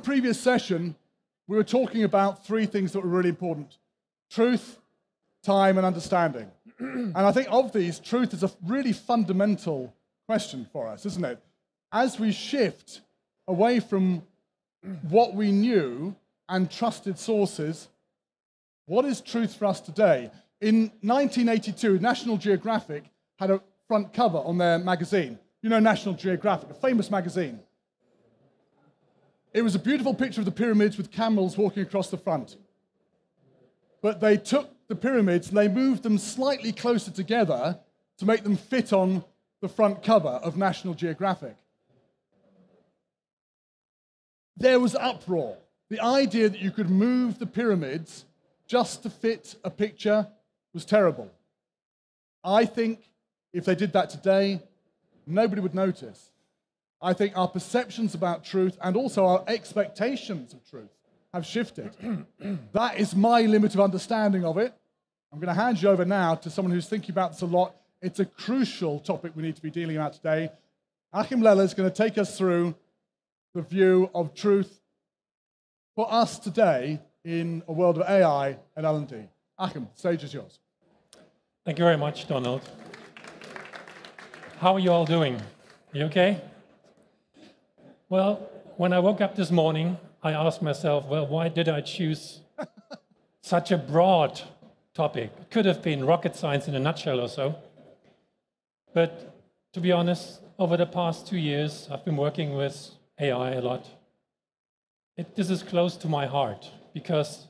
previous session, we were talking about three things that were really important: truth, time, and understanding. And I think of these, truth is a really fundamental question for us, isn't it? As we shift away from what we knew and trusted sources, what is truth for us today? In 1982, National Geographic had a front cover on their magazine. You know National Geographic, a famous magazine. It was a beautiful picture of the pyramids with camels walking across the front. But they took the pyramids and they moved them slightly closer together to make them fit on the front cover of National Geographic. There was uproar. The idea that you could move the pyramids just to fit a picture was terrible. I think if they did that today, nobody would notice. I think our perceptions about truth and also our expectations of truth have shifted. That is my limit of understanding of it. I'm going to hand you over now to someone who's thinking about this a lot. It's a crucial topic we need to be dealing about today. Achim Leller is going to take us through the view of truth for us today in a world of AI and L&D. Achim, the stage is yours. Thank you very much, Donald. How are you all doing? You okay? Well, when I woke up this morning, I asked myself, well, why did I choose such a broad topic? It could have been rocket science in a nutshell or so. But to be honest, over the past 2 years, I've been working with AI a lot. This is close to my heart because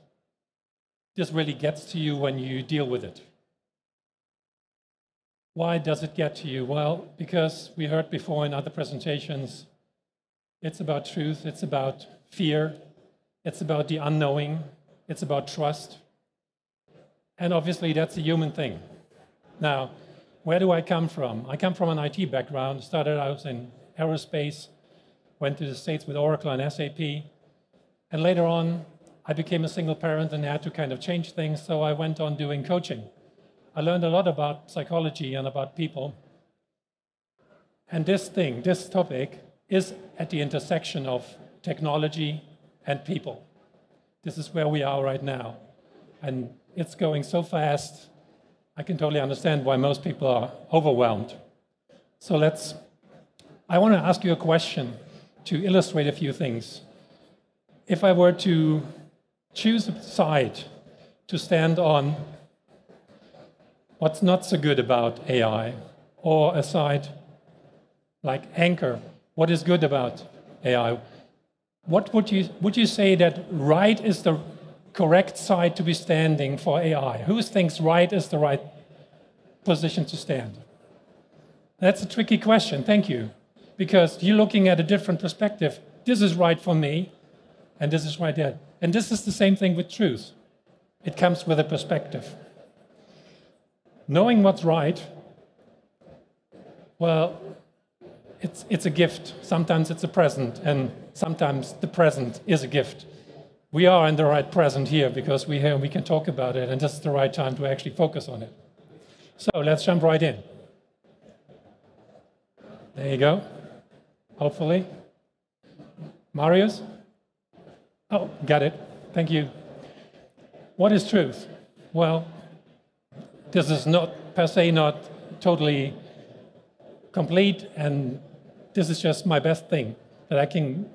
this really gets to you when you deal with it. Why does it get to you? Well, because we heard before in other presentations, it's about truth, it's about fear, it's about the unknowing, it's about trust. And obviously, that's a human thing. Now, where do I come from? I come from an IT background, started out in aerospace, went to the States with Oracle and SAP, and later on, I became a single parent and had to kind of change things, so I went on doing coaching. I learned a lot about psychology and about people. And this topic, is at the intersection of technology and people. This is where we are right now. And it's going so fast, I can totally understand why most people are overwhelmed. So I want to ask you a question to illustrate a few things. If I were to choose a side to stand on what's not so good about AI, or a side like Anchor, what is good about AI? What would you say that right is the correct side to be standing for AI? Who thinks right is the right position to stand? That's a tricky question, thank you. Because you're looking at a different perspective. This is right for me, and this is right there. And this is the same thing with truth. It comes with a perspective. Knowing what's right, well, it's a gift. Sometimes it's a present, and sometimes the present is a gift. We are in the right present here because we can talk about it, and this is the right time to actually focus on it. So let's jump right in. There you go. Hopefully. Marius? Oh, got it. Thank you. What is truth? Well, this is not per se not totally complete, and this is just my best thing that I can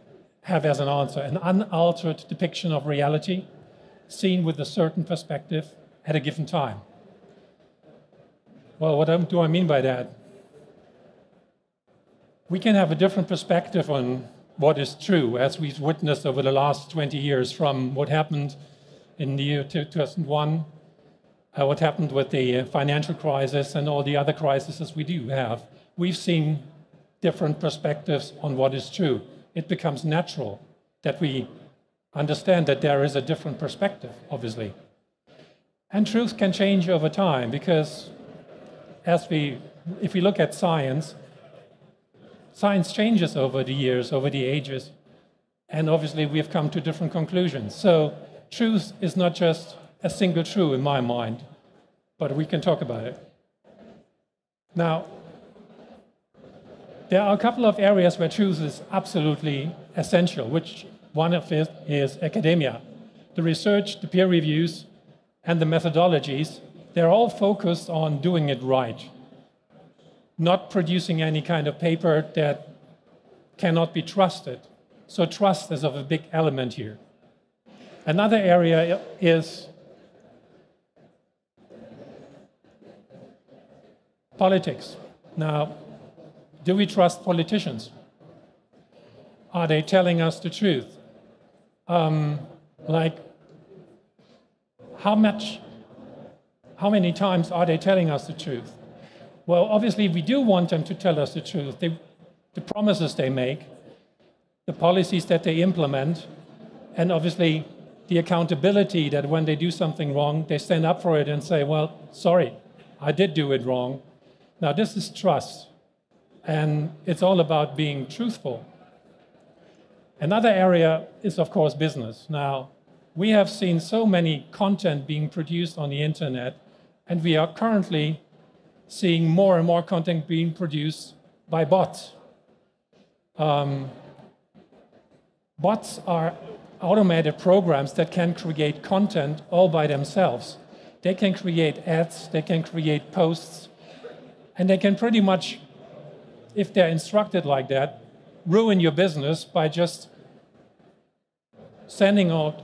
have as an answer. An unaltered depiction of reality seen with a certain perspective at a given time. Well, what do I mean by that? We can have a different perspective on what is true, as we've witnessed over the last 20 years, from what happened in the year 2001, what happened with the financial crisis and all the other crises we do have. We've seen different perspectives on what is true. It becomes natural that we understand that there is a different perspective, obviously. And truth can change over time because if we look at science changes over the years, over the ages, and obviously we have come to different conclusions. So truth is not just a single true in my mind, but we can talk about it. Now, there are a couple of areas where truth is absolutely essential, which One of it is academia. The research, the peer reviews, and the methodologies, they're all focused on doing it right, not producing any kind of paper that cannot be trusted. So trust is of a big element here. Another area is politics. Now, do we trust politicians? Are they telling us the truth? Like, how many times are they telling us the truth? Well, obviously, we do want them to tell us the truth. The promises they make, the policies that they implement, and obviously the accountability that when they do something wrong, they stand up for it and say, well, sorry, I did do it wrong. Now, this is trust, and it's all about being truthful. Another area is, of course, business. Now, we have seen so many content being produced on the internet, and we are currently seeing more and more content being produced by bots. Bots are automated programs that can create content all by themselves. They can create ads, they can create posts, and they can pretty much, if they're instructed like that, ruin your business by just sending out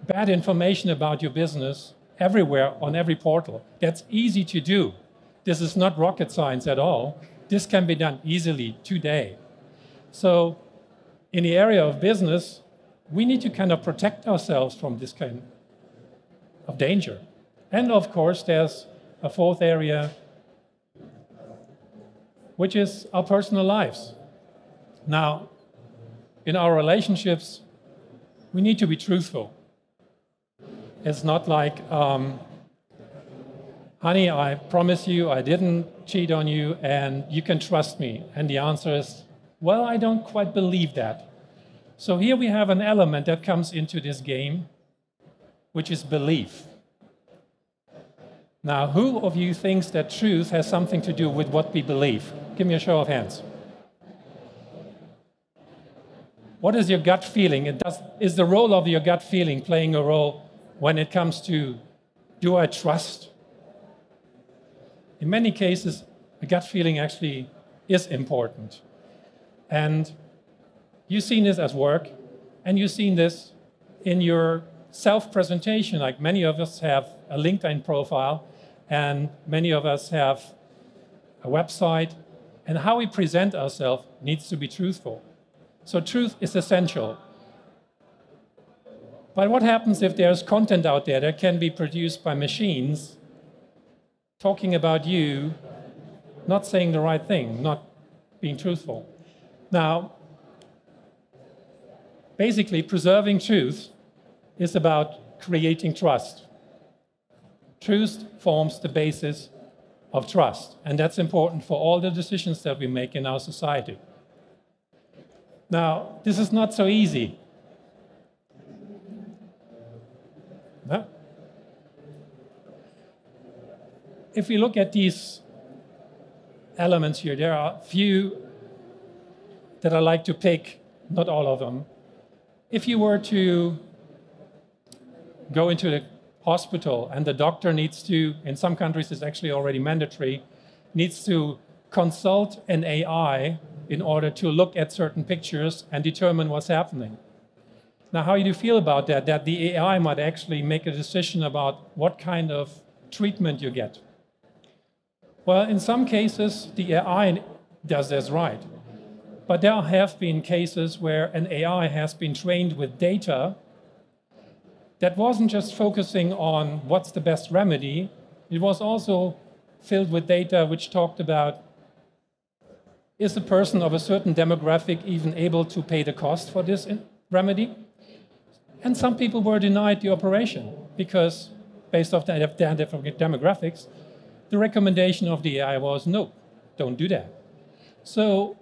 bad information about your business everywhere on every portal. That's easy to do. This is not rocket science at all. This can be done easily today. So in the area of business, we need to kind of protect ourselves from this kind of danger. And of course, there's a fourth area, which is our personal lives. Now, in our relationships, we need to be truthful. It's not like, honey, I promise you I didn't cheat on you and you can trust me. And the answer is, well, I don't quite believe that. So here we have an element that comes into this game, which is belief. Now, who of you thinks that truth has something to do with what we believe? Give me a show of hands. What is your gut feeling? Is the role of your gut feeling playing a role when it comes to, do I trust? In many cases, a gut feeling actually is important. And you've seen this at work, and you've seen this in your self-presentation. Like many of us have a LinkedIn profile, and many of us have a website, and how we present ourselves needs to be truthful. So truth is essential. But what happens if there's content out there that can be produced by machines talking about you, not saying the right thing, not being truthful? Now, basically, preserving truth is about creating trust. Truth forms the basis of trust, and that's important for all the decisions that we make in our society. Now, this is not so easy. No? If we look at these elements here, there are a few that I like to pick, not all of them. If you were to go into the hospital and the doctor needs to, in some countries it's actually already mandatory, needs to consult an AI in order to look at certain pictures and determine what's happening. Now, how do you feel about that? That the AI might actually make a decision about what kind of treatment you get. Well, in some cases, the AI does this right. But there have been cases where an AI has been trained with data that wasn't just focusing on what's the best remedy, it was also filled with data which talked about, is a person of a certain demographic even able to pay the cost for this remedy? And some people were denied the operation because, based off their demographics, the recommendation of the AI was, no, don't do that. So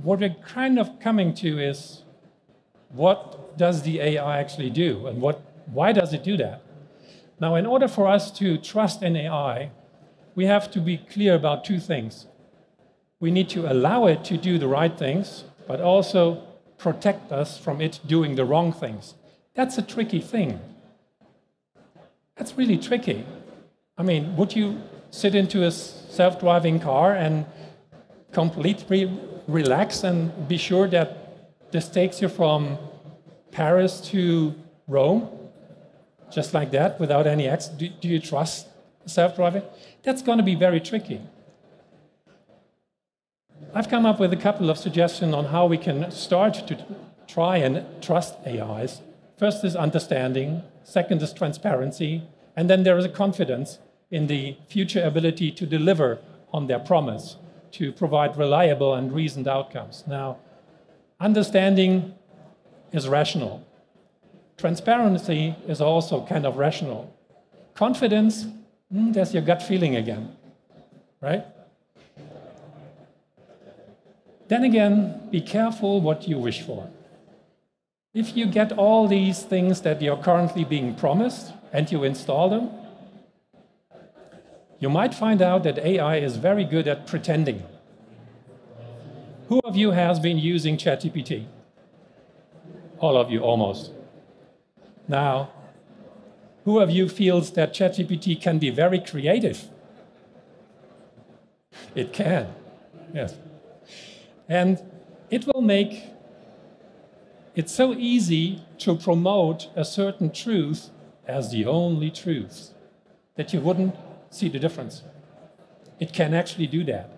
what we're kind of coming to is, what does the AI actually do, and why does it do that? Now, in order for us to trust an AI, we have to be clear about two things. We need to allow it to do the right things, but also protect us from it doing the wrong things. That's a tricky thing. That's really tricky. I mean, would you sit into a self-driving car and completely relax and be sure that this takes you from Paris to Rome, just like that, without any accident? Do you trust self-driving? That's going to be very tricky. I've come up with a couple of suggestions on how we can start to try and trust AIs. First is understanding, second is transparency, and then there is a confidence in the future ability to deliver on their promise, to provide reliable and reasoned outcomes. Now, understanding is rational. Transparency is also kind of rational. Confidence, there's your gut feeling again, right? Then again, be careful what you wish for. If you get all these things that you're currently being promised and you install them, you might find out that AI is very good at pretending. Who of you has been using ChatGPT? All of you, almost. Now, who of you feels that ChatGPT can be very creative? It can, yes. And it will make it so easy to promote a certain truth as the only truth that you wouldn't see the difference. It can actually do that.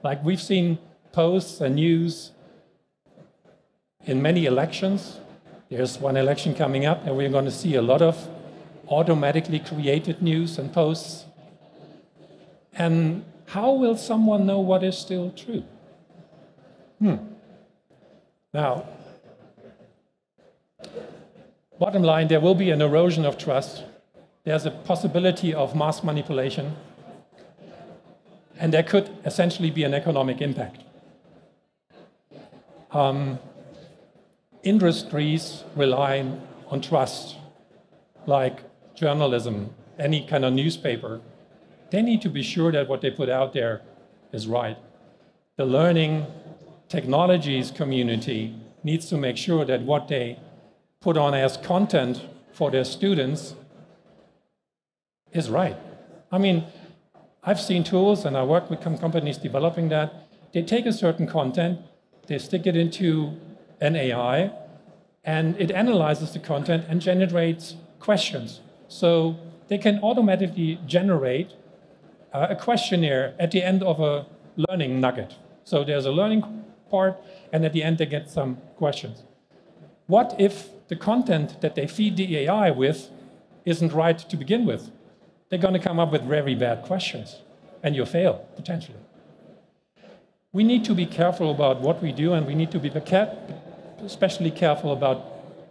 Like we've seen posts and news in many elections. There's one election coming up, and we're going to see a lot of automatically created news and posts. And how will someone know what is still true? Now, bottom line, there will be an erosion of trust. There's a possibility of mass manipulation. And there could essentially be an economic impact. Industries rely on trust, like journalism, any kind of newspaper. They need to be sure that what they put out there is right. The learning technologies community needs to make sure that what they put on as content for their students is right. I mean, I've seen tools, and I work with companies developing that. They take a certain content, they stick it into an AI, and it analyzes the content and generates questions. So they can automatically generate a questionnaire at the end of a learning nugget. So there's a learning part, and at the end they get some questions. What if the content that they feed the AI with isn't right to begin with? They're going to come up with very bad questions, and you fail, potentially. We need to be careful about what we do, and we need to be especially careful about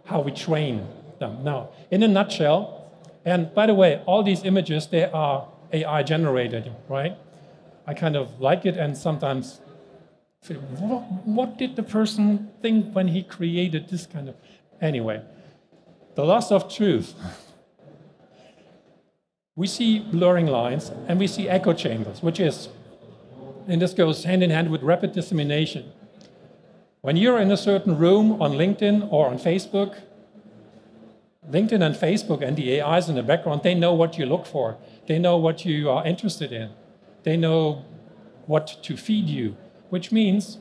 how we train them. Now, in a nutshell, and by the way, all these images, they are AI generated, right? I kind of like it, and sometimes what did the person think when he created this kind of... Anyway, the loss of truth. We see blurring lines, and we see echo chambers, which is, and this goes hand in hand with rapid dissemination. When you're in a certain room on LinkedIn or on Facebook, LinkedIn and Facebook and the AIs in the background, they know what you look for. They know what you are interested in. They know what to feed you. Which means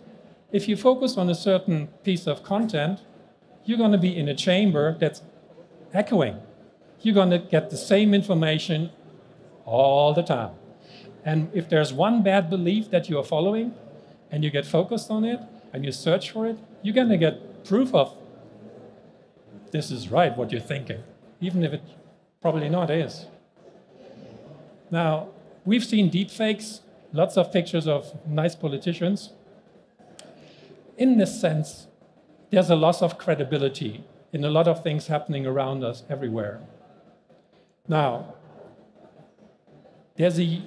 if you focus on a certain piece of content, you're going to be in a chamber that's echoing. You're going to get the same information all the time. And if there's one bad belief that you are following, and you get focused on it, and you search for it, you're going to get proof of this is right, what you're thinking, even if it probably not is. Now, we've seen deepfakes, lots of pictures of nice politicians. In this sense, there's a loss of credibility in a lot of things happening around us everywhere. Now, there's a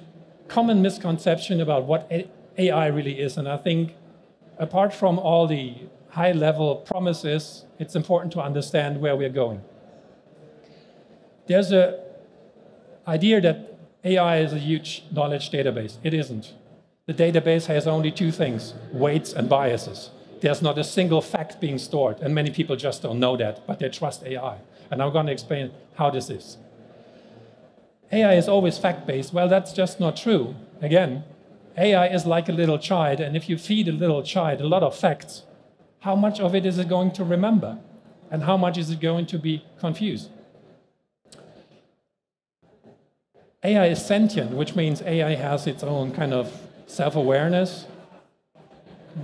common misconception about what AI really is, and I think apart from all the high-level promises, it's important to understand where we're going. There's an idea that AI is a huge knowledge database. It isn't. The database has only two things, weights and biases. There's not a single fact being stored, and many people just don't know that, but they trust AI. And I'm going to explain how this is. AI is always fact-based. Well, that's just not true. Again, AI is like a little child, and if you feed a little child a lot of facts, how much of it is it going to remember? And how much is it going to be confused? AI is sentient, which means AI has its own kind of self-awareness.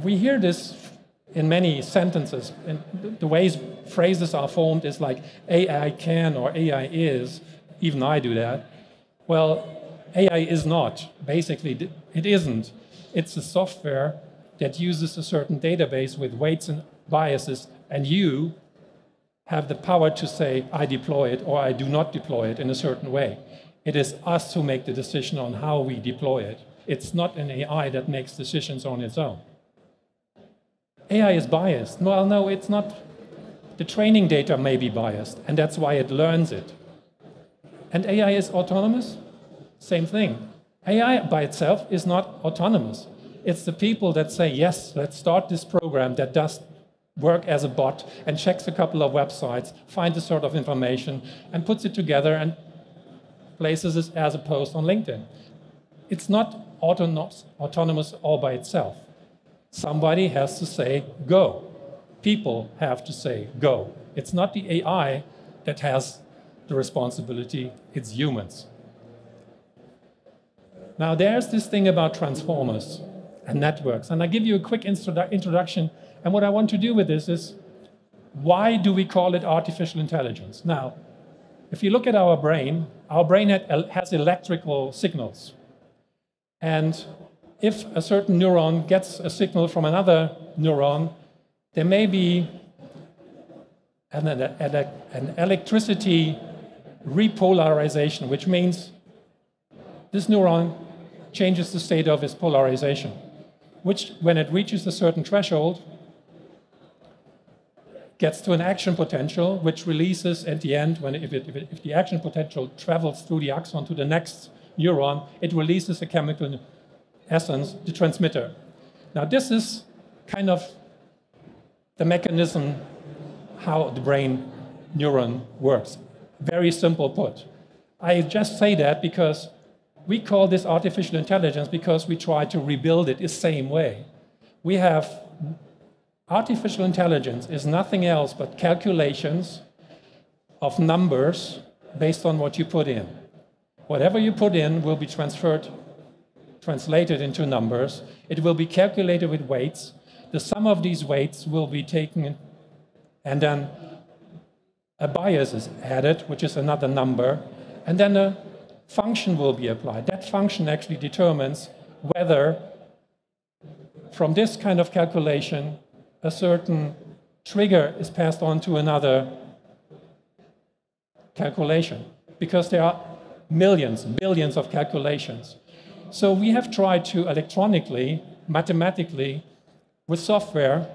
We hear this in many sentences, and the ways phrases are formed is like AI can or AI is, even I do that. Well, AI is not. Basically, it isn't. It's a software that uses a certain database with weights and biases, and you have the power to say, I deploy it or I do not deploy it in a certain way. It is us who make the decision on how we deploy it. It's not an AI that makes decisions on its own. AI is biased. Well, no, it's not. The training data may be biased, and that's why it learns it. And AI is autonomous? Same thing. AI by itself is not autonomous. It's the people that say, yes, let's start this program that does work as a bot and checks a couple of websites, finds a sort of information, and puts it together and places it as a post on LinkedIn. It's not autonomous all by itself. Somebody has to say, go. People have to say, go. It's not the AI that has the responsibility, it's humans. Now, there's this thing about transformers and networks, and I give you a quick introduction, and what I want to do with this is, why do we call it artificial intelligence? Now, if you look at our brain has electrical signals, and if a certain neuron gets a signal from another neuron, there may be an electricity repolarization, which means this neuron changes the state of its polarization, which, when it reaches a certain threshold, gets to an action potential, which releases at the end, if the action potential travels through the axon to the next neuron, it releases a chemical essence, the transmitter. Now, this is kind of the mechanism how the brain neuron works. Very simple put. I just say that because we call this artificial intelligence because we try to rebuild it the same way. We have artificial intelligence is nothing else but calculations of numbers based on what you put in. Whatever you put in will be translated into numbers. It will be calculated with weights. The sum of these weights will be taken, and then a bias is added, which is another number, and then a function will be applied. That function actually determines whether, from this kind of calculation, a certain trigger is passed on to another calculation, because there are millions, billions of calculations. So we have tried to electronically, mathematically, with software,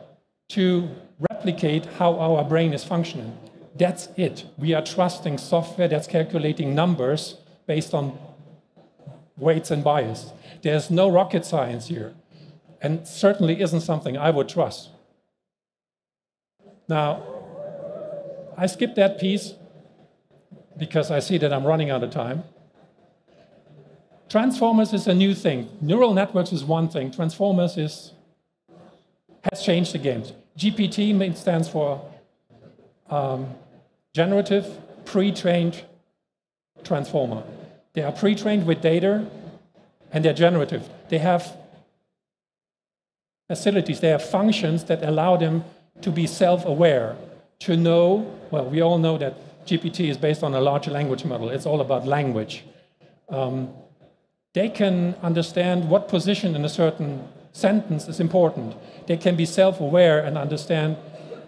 to replicate how our brain is functioning. That's it. We are trusting software that's calculating numbers based on weights and bias. There's no rocket science here, and certainly isn't something I would trust. Now, I skipped that piece because I see that I'm running out of time. Transformers is a new thing. Neural networks is one thing. Transformers has changed the game. GPT stands for generative pre-trained transformer. They are pre-trained with data, and they're generative. They have facilities, they have functions that allow them to be self-aware, to know, well, we all know that GPT is based on a large language model. It's all about language. They can understand what position in a certain sentence is important. They can be self-aware and understand,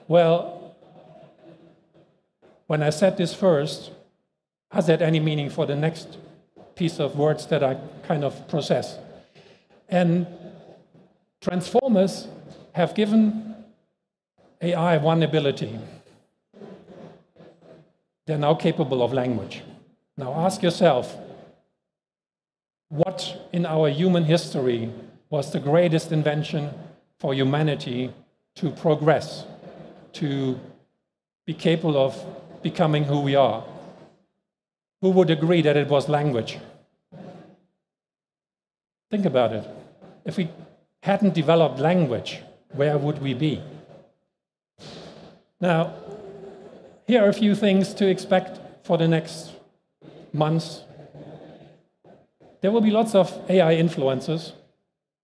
well, when I said this first, has that any meaning for the next piece of words that I kind of process? And transformers have given AI one ability. They're now capable of language. Now ask yourself, what in our human history was the greatest invention for humanity to progress, to be capable of becoming who we are. Who would agree that it was language? Think about it. If we hadn't developed language, where would we be? Now, here are a few things to expect for the next months. There will be lots of AI influencers,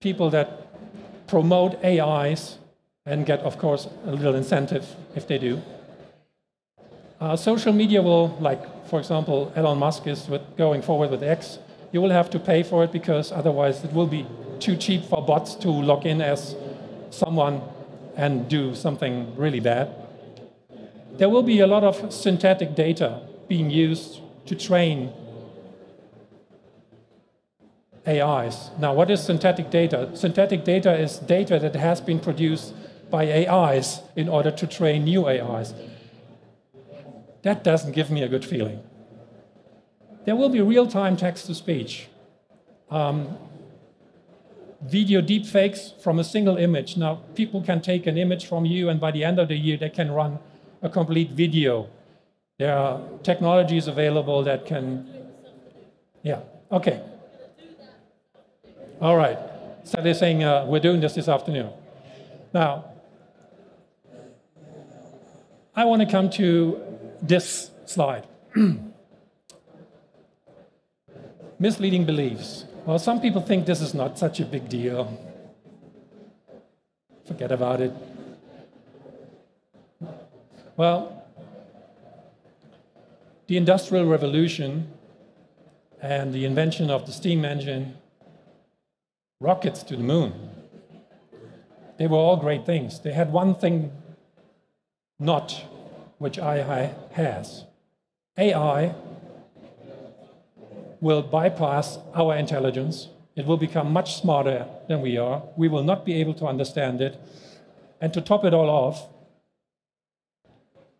people that promote AIs and get, of course, a little incentive if they do. Social media will, like, for example, Elon Musk is going forward with X. You will have to pay for it because otherwise it will be too cheap for bots to log in as someone and do something really bad. There will be a lot of synthetic data being used to train AIs. Now, what is synthetic data? Synthetic data is data that has been produced by AIs in order to train new AIs. That doesn't give me a good feeling. There will be real-time text-to-speech. Video deepfakes from a single image. Now, people can take an image from you, and by the end of the year, they can run a complete video. There are technologies available that can... Yeah, okay. All right. So they're saying we're doing this afternoon. Now, I want to come to this slide. Misleading beliefs. Well, some people think this is not such a big deal. Forget about it. Well, the Industrial Revolution and the invention of the steam engine, rockets to the moon, they were all great things. They had one thing not which AI has. AI will bypass our intelligence. It will become much smarter than we are. We will not be able to understand it. And to top it all off,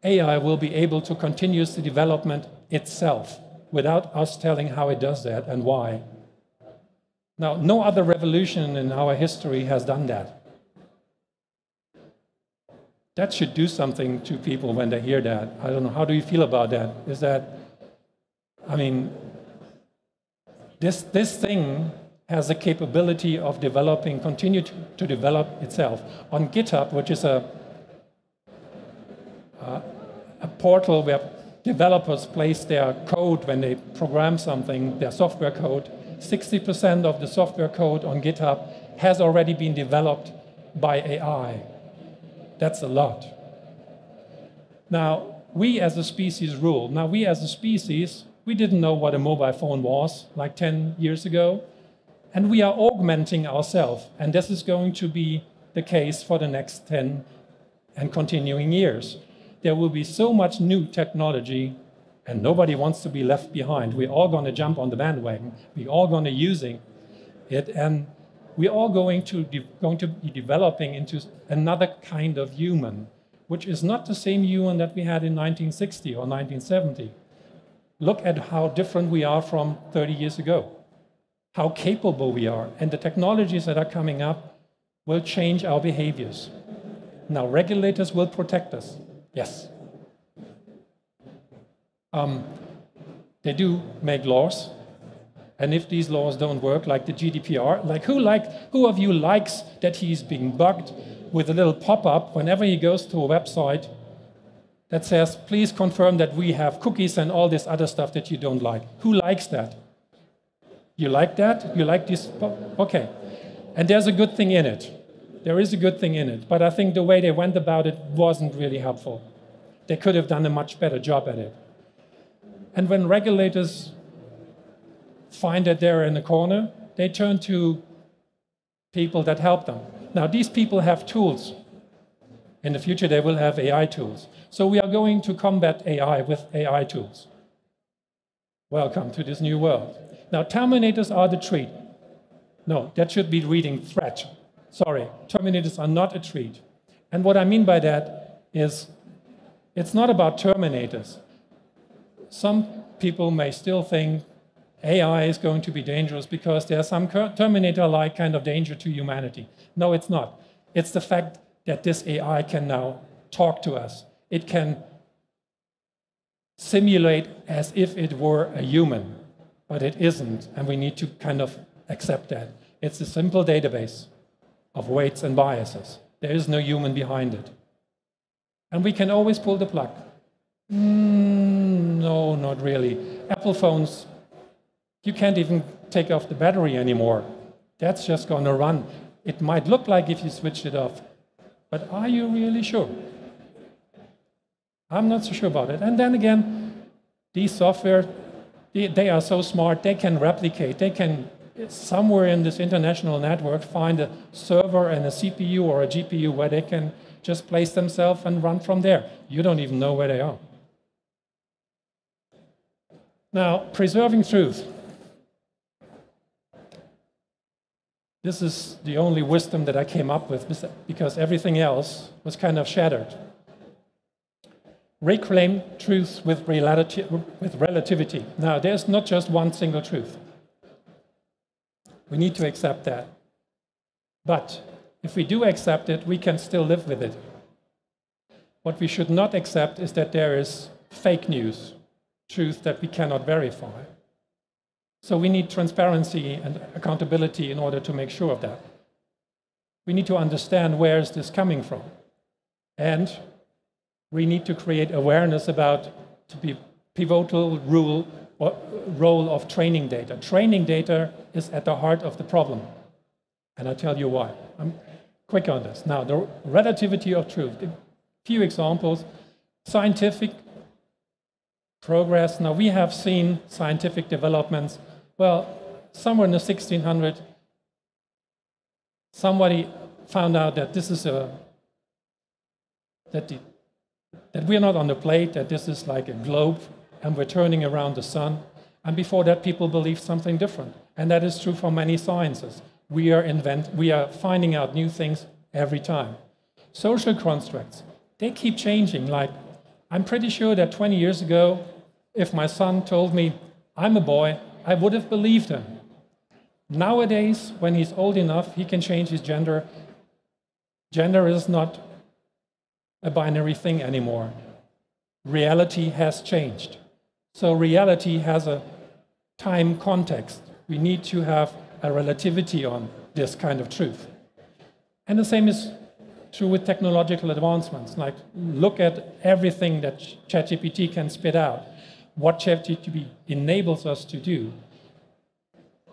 AI will be able to continuously development itself without us telling how it does that and why. Now, no other revolution in our history has done that. That should do something to people when they hear that. I don't know, how do you feel about that? Is that, I mean, this thing has the capability of developing, continue to develop itself. On GitHub, which is a portal where developers place their code when they program something, their software code, 60% of the software code on GitHub has already been developed by AI. That's a lot. Now, we as a species rule. Now, we as a species, we didn't know what a mobile phone was like 10 years ago, and we are augmenting ourselves, and this is going to be the case for the next 10 and continuing years. There will be so much new technology, and nobody wants to be left behind. We're all going to jump on the bandwagon. We're all going to using it, and we're all going to be developing into another kind of human, which is not the same human that we had in 1960 or 1970. Look at how different we are from 30 years ago, how capable we are, and the technologies that are coming up will change our behaviors. Now, regulators will protect us. Yes. They do make laws. And if these laws don't work, like the GDPR, like who of you likes that he's being bugged with a little pop-up whenever he goes to a website that says, please confirm that we have cookies and all this other stuff that you don't like? Who likes that? You like that? You like this? Okay. And there's a good thing in it. There is a good thing in it. But I think the way they went about it wasn't really helpful. They could have done a much better job at it. And when regulators find that they're in a corner, they turn to people that help them. Now, these people have tools. In the future, they will have AI tools. So we are going to combat AI with AI tools. Welcome to this new world. Now, terminators are the treat. No, that should be reading threat. Sorry, terminators are not a treat. And what I mean by that is it's not about terminators. Some people may still think AI is going to be dangerous because there's some Terminator-like kind of danger to humanity. No, it's not. It's the fact that this AI can now talk to us. It can simulate as if it were a human, but it isn't, and we need to kind of accept that. It's a simple database of weights and biases. There is no human behind it. And we can always pull the plug. No, not really. Apple phones, you can't even take off the battery anymore. That's just going to run. It might look like if you switched it off, but are you really sure? I'm not so sure about it. And then again, these software, they are so smart, they can replicate. They can, somewhere in this international network, find a server and a CPU or a GPU where they can just place themselves and run from there. You don't even know where they are. Now, preserving truth. This is the only wisdom that I came up with, because everything else was kind of shattered. Reclaim truth with relativity. Now, there's not just one single truth. We need to accept that. But if we do accept it, we can still live with it. What we should not accept is that there is fake news, truth that we cannot verify. So we need transparency and accountability in order to make sure of that. We need to understand where is this coming from. And we need to create awareness about the pivotal role of training data. Training data is at the heart of the problem. And I'll tell you why. I'm quick on this. Now, the relativity of truth. A few examples. Scientific progress. Now, we have seen scientific developments. Well, somewhere in the 1600s, somebody found out that this is that we're not on the plate, that this is like a globe, and we're turning around the sun. And before that, people believed something different. And that is true for many sciences. We are finding out new things every time. Social constructs, they keep changing. Like, I'm pretty sure that 20 years ago, if my son told me, I'm a boy, I would have believed him. Nowadays, when he's old enough, he can change his gender. Gender is not a binary thing anymore. Reality has changed. So reality has a time context. We need to have a relativity on this kind of truth. And the same is true with technological advancements. Like, look at everything that ChatGPT can spit out. What ChatGPT enables us to do.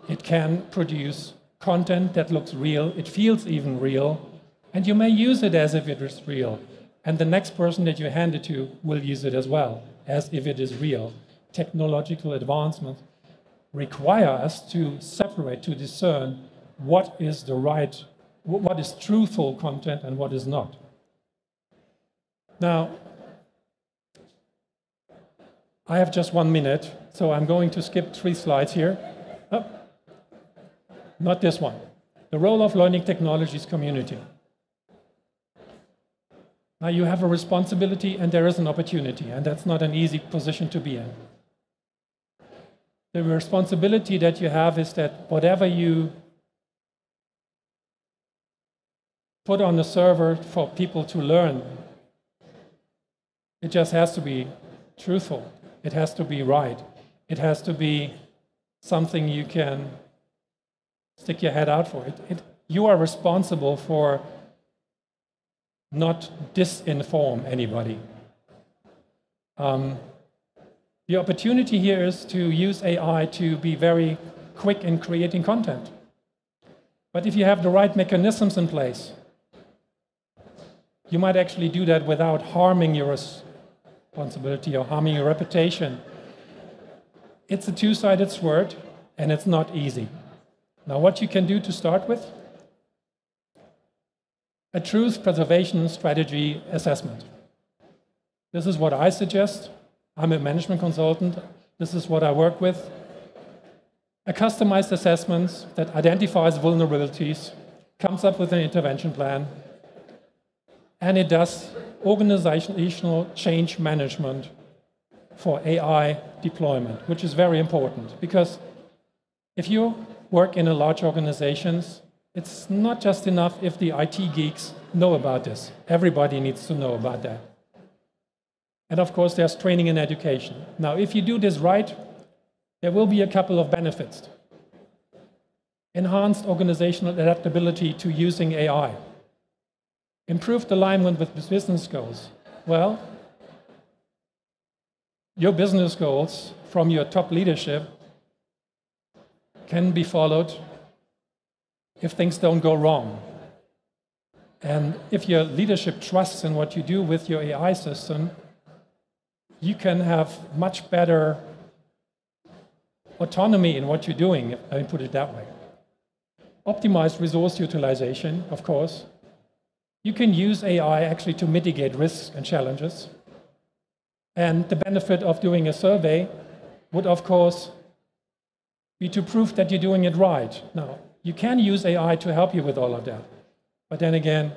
It can produce content that looks real, it feels even real, and you may use it as if it is real. And the next person that you hand it to will use it as well, as if it is real. Technological advancements require us to separate, to discern what is truthful content and what is not. Now, I have just 1 minute, so I'm going to skip 3 slides here. Oh, not this one. The role of learning technologies community. Now, you have a responsibility and there is an opportunity, and that's not an easy position to be in. The responsibility that you have is that whatever you put on the server for people to learn, it just has to be truthful. It has to be right. It has to be something you can stick your head out for. You are responsible for not disinform anybody. The opportunity here is to use AI to be very quick in creating content. But if you have the right mechanisms in place, you might actually do that without harming your responsibility or harming your reputation. It's a two-sided sword, and it's not easy. Now, what you can do to start with? A truth preservation strategy assessment. This is what I suggest. I'm a management consultant. This is what I work with. A customized assessment that identifies vulnerabilities, comes up with an intervention plan, and it does organizational change management for AI deployment, which is very important. Because if you work in a large organizations, it's not just enough if the IT geeks know about this. Everybody needs to know about that. And of course, there's training and education. Now, if you do this right, there will be a couple of benefits. Enhanced organizational adaptability to using AI. Improved alignment with business goals. Well, your business goals from your top leadership can be followed if things don't go wrong. And if your leadership trusts in what you do with your AI system, you can have much better autonomy in what you're doing, if I put it that way. Optimized resource utilization, of course. You can use AI actually to mitigate risks and challenges. And the benefit of doing a survey would, of course, be to prove that you're doing it right. Now, you can use AI to help you with all of that. But then again,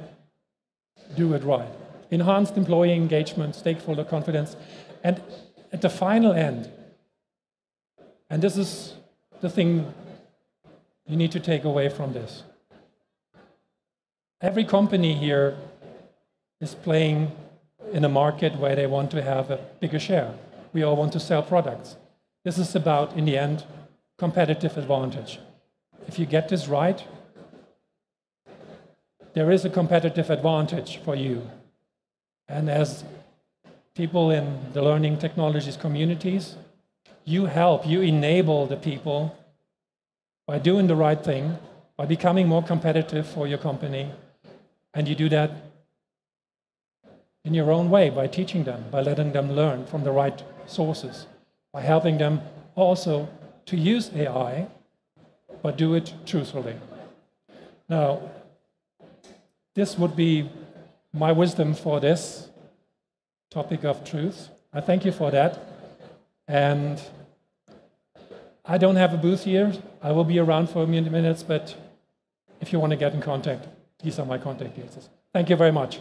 do it right. Enhanced employee engagement, stakeholder confidence. And at the final end, and this is the thing you need to take away from this. Every company here is playing in a market where they want to have a bigger share. We all want to sell products. This is about, in the end, competitive advantage. If you get this right, there is a competitive advantage for you. And as people in the learning technologies communities, you help, you enable the people by doing the right thing, by becoming more competitive for your company. And you do that in your own way, by teaching them, by letting them learn from the right sources, by helping them also to use AI, but do it truthfully. Now, this would be my wisdom for this topic of truth. I thank you for that. And I don't have a booth here. I will be around for a minutes, but if you want to get in contact, these are my contact details. Thank you very much.